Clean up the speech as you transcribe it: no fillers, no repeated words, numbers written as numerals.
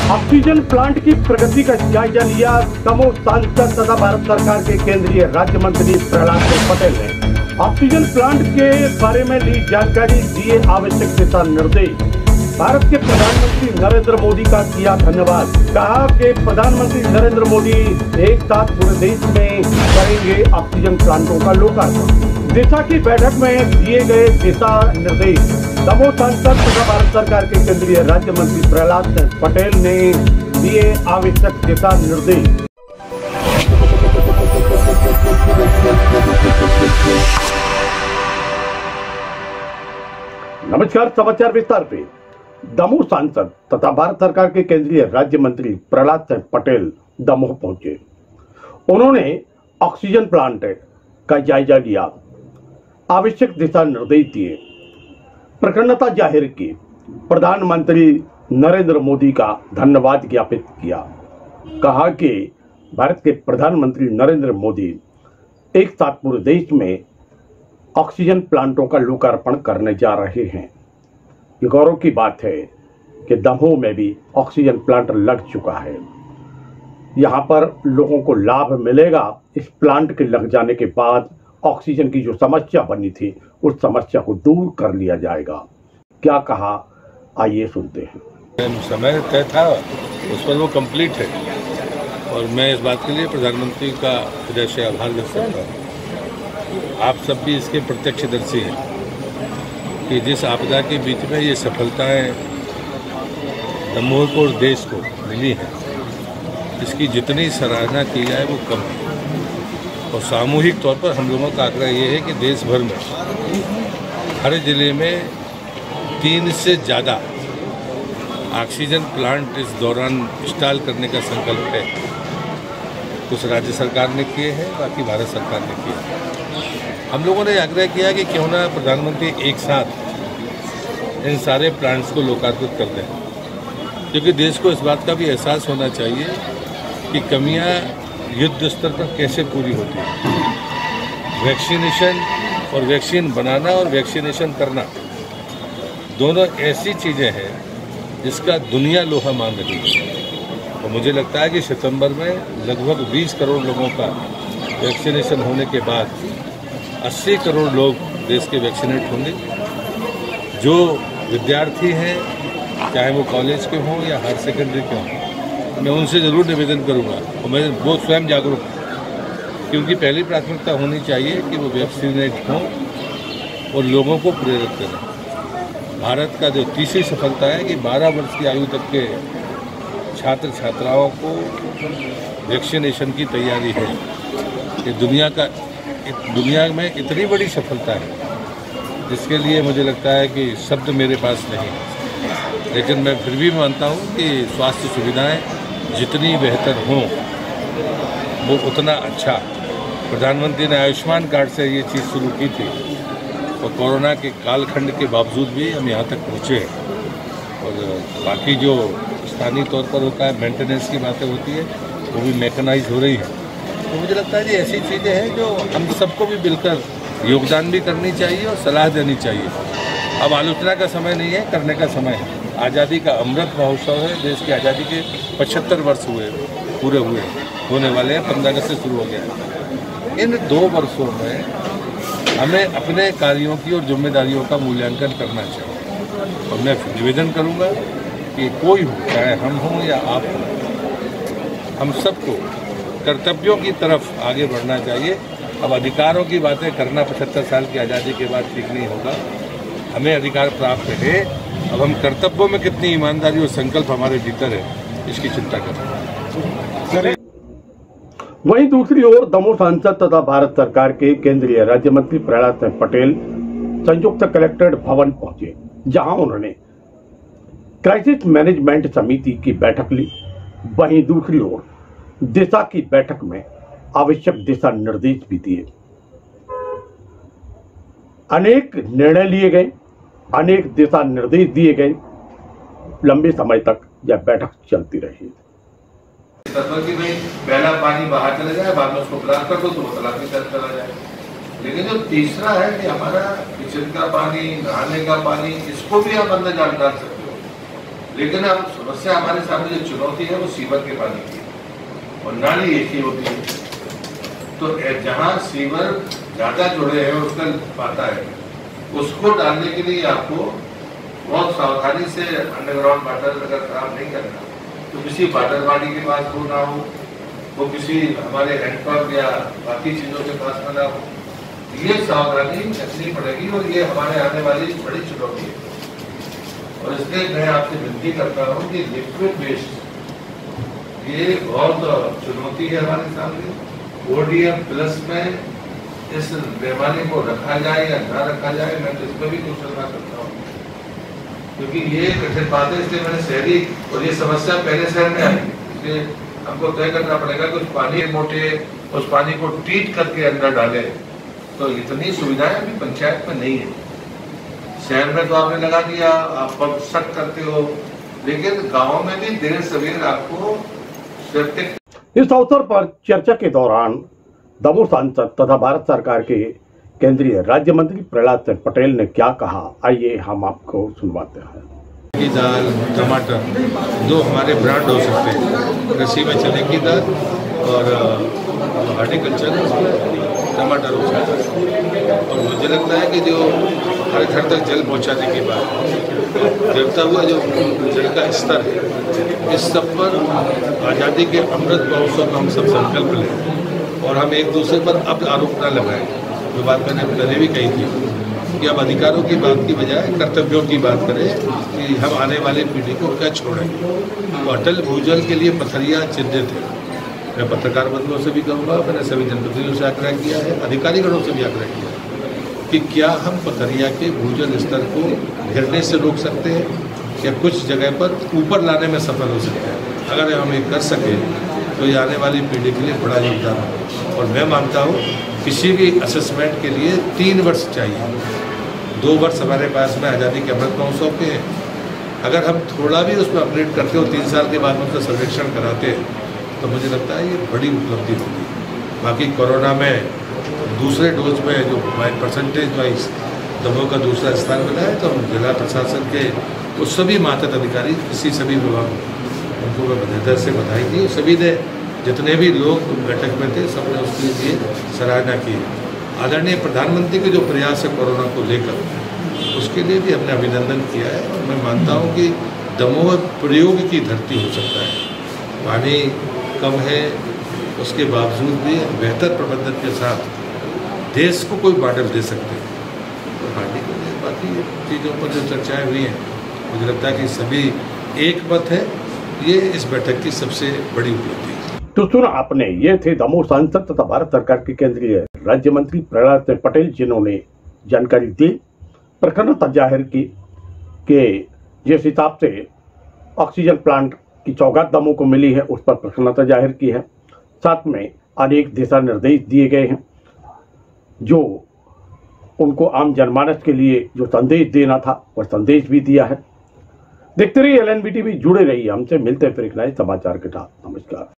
Oxygen plant की प्रगति का जायजा लिया दमोह सांसद तथा भारत सरकार के केंद्रीय राज्य मंत्री प्रहलाद सिंह पटेल ने ऑक्सीजन प्लांट के बारे में ली जानकारी, दिए आवश्यक दिशा निर्देश। भारत के प्रधानमंत्री नरेंद्र मोदी का किया धन्यवाद। कहा कि प्रधानमंत्री नरेंद्र मोदी एक साथ पूरे देश में करेंगे ऑक्सीजन प्लांटों का लोकार्पण। दिशा की बैठक में दिए गए दिशा निर्देश। दमोह सांसद तथा भारत सरकार के केंद्रीय राज्य मंत्री प्रहलाद सिंह पटेल ने दिए आवश्यक दिशा निर्देश। नमस्कार, समाचार विस्तार पे। दमोह सांसद तथा भारत सरकार के केंद्रीय राज्य मंत्री प्रहलाद सिंह पटेल दमोह पहुंचे। उन्होंने ऑक्सीजन प्लांट का जायजा लिया, आवश्यक दिशा निर्देश दिए, प्रसन्नता जाहिर की, प्रधानमंत्री नरेंद्र मोदी का धन्यवाद ज्ञापित किया। कहा कि भारत के प्रधानमंत्री नरेंद्र मोदी एक साथ पूरे देश में ऑक्सीजन प्लांटों का लोकार्पण करने जा रहे हैं। ये गौरव की बात है कि दमोह में भी ऑक्सीजन प्लांट लग चुका है। यहाँ पर लोगों को लाभ मिलेगा। इस प्लांट के लग जाने के बाद ऑक्सीजन की जो समस्या बनी थी उस समस्या को दूर कर लिया जाएगा। क्या कहा, आइए सुनते हैं। समय तय था उस पर वो कंप्लीट है और मैं इस बात के लिए प्रधानमंत्री का हृदय से आभार व्यक्त करता हूँ। आप सब भी इसके प्रत्यक्षदर्शी हैं कि जिस आपदा के बीच में ये सफलताएं दमोह को और देश को मिली हैं, इसकी जितनी सराहना की जाए वो कम है। और सामूहिक तौर पर हम लोगों का आग्रह ये है कि देश भर में हर जिले में 3 से ज़्यादा ऑक्सीजन प्लांट इस दौरान इंस्टॉल करने का संकल्प है। कुछ राज्य सरकार ने किए हैं, बाकी भारत सरकार ने किए हैं। हम लोगों ने आग्रह किया कि क्यों ना प्रधानमंत्री एक साथ इन सारे प्लांट्स को लोकार्पित कर दें, क्योंकि देश को इस बात का भी एहसास होना चाहिए कि कमियां युद्ध स्तर पर कैसे पूरी होती है। वैक्सीनेशन और वैक्सीन बनाना और वैक्सीनेशन करना दोनों ऐसी चीज़ें हैं जिसका दुनिया लोहा मान रही है। तो मुझे लगता है कि सितंबर में लगभग 20 करोड़ लोगों का वैक्सीनेशन होने के बाद 80 करोड़ लोग देश के वैक्सीनेट होंगे। जो विद्यार्थी हैं, चाहे वो कॉलेज के हों या हायर सेकेंडरी के हों, मैं उनसे ज़रूर निवेदन करूंगा और मैं वो स्वयं जागरूक हूँ कि उनकी पहली प्राथमिकता होनी चाहिए कि वो वैक्सीनेट हों और लोगों को प्रेरित करें। भारत का जो तीसरी सफलता है कि 12 वर्ष की आयु तक के छात्र छात्राओं को वैक्सीनेशन की तैयारी है। ये दुनिया में इतनी बड़ी सफलता है जिसके लिए मुझे लगता है कि शब्द मेरे पास नहीं है। लेकिन मैं फिर भी मानता हूँ कि स्वास्थ्य सुविधाएं जितनी बेहतर हों वो उतना अच्छा। प्रधानमंत्री ने आयुष्मान कार्ड से ये चीज़ शुरू की थी और कोरोना के कालखंड के बावजूद भी हम यहाँ तक पहुँचे हैं। और बाकी जो स्थानीय तौर पर होता है, मेंटेनेंस की बातें होती है, वो भी मैकेनाइज हो रही है। तो मुझे लगता है कि ऐसी चीज़ें हैं जो हम सबको भी मिलकर योगदान भी करनी चाहिए और सलाह देनी चाहिए। अब आलोचना का समय नहीं है, करने का समय है। आज़ादी का अमृत महोत्सव है। देश की आज़ादी के 75 वर्ष पूरे होने वाले हैं। 15 अगस्त से शुरू हो गया है। इन 2 वर्षों में हमें अपने कार्यों की और जिम्मेदारियों का मूल्यांकन करना चाहिए। और मैं निवेदन करूंगा कि कोई हो, चाहे हम हों या आप हों, हम सबको कर्तव्यों की तरफ आगे बढ़ना चाहिए। अब अधिकारों की बातें करना 75 साल की आज़ादी के बाद ठीक नहीं होगा। हमें अधिकार प्राप्त है, अब हम कर्तव्यों में कितनी ईमानदारी और संकल्प हमारे भीतर है, इसकी चिंता करें। वहीं दूसरी ओर दमोह सांसद तथा भारत सरकार के केंद्रीय राज्य मंत्री प्रहलाद सिंह पटेल संयुक्त कलेक्ट्रेट भवन पहुंचे, जहां उन्होंने क्राइसिस मैनेजमेंट समिति की बैठक ली। वहीं दूसरी ओर दिशा की बैठक में आवश्यक दिशा निर्देश भी दिए। अनेक निर्णय लिए गए, अनेक दिशा निर्देश दिए गए। लंबे समय तक यह बैठक चलती रही। कि भाई पहला पानी बाहर चले जाए, बाद में उसको ब्लॉक कर दो तो वो तालाब की तरफ चला जाए। लेकिन जो तीसरा है कि हमारा किचन का पानी, नहाने का पानी, इसको भी आप अंदर डाल सकते हो। लेकिन अब समस्या हमारे सामने जो चुनौती है वो सीवर के पानी की है और नाली एक ही होती है। तो जहाँ सीवर ज्यादा जुड़े हैं उसका पाता है, उसको डालने के लिए आपको बहुत सावधानी से अंडरग्राउंड वाटर अगर खराब नहीं करना तो किसी वाटरवाड़ी के पास हो ना हो, वो किसी हमारे हैंडपंप या बाकी चीजों के पास में ना हो, ये सावधानी रखनी पड़ेगी और ये हमारे आने वाली बड़ी चुनौती है। और इसलिए मैं आपसे विनती करता हूँ कि लिक्विड वेस्ट ये बहुत चुनौती है हमारे सामने। ODM प्लस में इस बीमारी को रखा जाए या ना रखा जाए, मैं तो इस पर भी कुछ सलाह करता हूँ, क्योंकि ये कठिन बात है। इसलिए मैंने शहरी और ये समस्या पहले शहर में आई, इसलिए हमको तय करना पड़ेगा कि उस पानी मोटे उस पानी को ट्रीट करके अंदर डाले। तो इतनी सुविधाएं अभी पंचायत में नहीं है। शहर में तो आपने लगा दिया, आप पंप सेट करते हो, लेकिन गाँव में भी देर सवेर आपको सेप्टिक। इस अवसर पर चर्चा के दौरान दमोह सांसद तथा भारत सरकार के केंद्रीय राज्य मंत्री प्रहलाद सिंह पटेल ने क्या कहा, आइए हम आपको सुनवाते हैं। दाल, टमाटर दो हमारे ब्रांड हो सकते हैं, कृषि में चने की दाल और हॉर्टिकल्चर टमाटर हो सकता है। और मुझे लगता है कि जो हर घर तक जल पहुंचाने की बात, गिरता हुआ जो जल का स्तर है, इस सब पर आज़ादी के अमृत महोत्सव का हम सब संकल्प लें और हम एक दूसरे पर अब आरोप न लगाएं। जो बात मैंने पहले भी कही थी कि अब अधिकारों की बात की बजाय कर्तव्यों की बात करें कि हम आने वाली पीढ़ी को क्या छोड़ें। तो अटल भूजल के लिए पथरिया चिन्हित है। मैं पत्रकार बंधुओं से भी कहूँगा, मैंने सभी जनप्रतिनिधियों से आग्रह किया है, अधिकारीगणों से भी आग्रह किया है कि क्या हम पथरिया के भूजल स्तर को गिरने से रोक सकते हैं या कुछ जगह पर ऊपर लाने में सफल हो सकते हैं। अगर हम ये कर सकें तो ये आने वाली पीढ़ी के लिए बड़ा योगदान है। और मैं मानता हूँ किसी भी असेसमेंट के लिए 3 वर्ष चाहिए। 2 वर्ष हमारे पास में आज़ादी के अमृत महोत्सव के हैं। अगर हम थोड़ा भी उसमें अपग्रेड करते हो, 3 साल के बाद उसका सर्वेक्षण कराते हैं, तो मुझे लगता है ये बड़ी उपलब्धि होगी। बाकी कोरोना में दूसरे डोज में जो परसेंटेज वाइज दमोह का दूसरा स्थान मिला है, तो हम जिला प्रशासन के उस सभी मातहत अधिकारी, किसी सभी विभाग उनको मैं हृदय से बधाई दी। सभी ने, जितने भी लोग बैठक में थे, सबने उसके लिए सराहना की। आदरणीय प्रधानमंत्री के जो प्रयास है कोरोना को लेकर, उसके लिए भी हमने अभिनंदन किया है। और मैं मानता हूँ कि दमोह प्रयोग की धरती हो सकता है। पानी कम है, उसके बावजूद भी बेहतर प्रबंधन के साथ देश को कोई मॉडल दे सकते हैं। तो पानी को बाकी चीज़ों पर जो चर्चाएँ हुई हैं, मुझे लगता है कि सभी एक मत है। ये इस बैठक की सबसे बड़ी उपलब्धि है। तो सुना आपने, ये थे दमोह सांसद तथा भारत सरकार के केंद्रीय राज्य मंत्री प्रहलाद सिंह पटेल, जिन्होंने जानकारी दी, प्रसन्नता जाहिर की कि जिस हिसाब से ऑक्सीजन प्लांट की सौगात दमोह को मिली है, उस पर प्रसन्नता जाहिर की है। साथ में अनेक दिशा निर्देश दिए गए हैं जो उनको आम जनमानस के लिए जो संदेश देना था, वह संदेश भी दिया है। देखते रहिए LNB TV, जुड़े रहिए हमसे। मिलते हैं फिर एक नए समाचार के साथ। नमस्कार।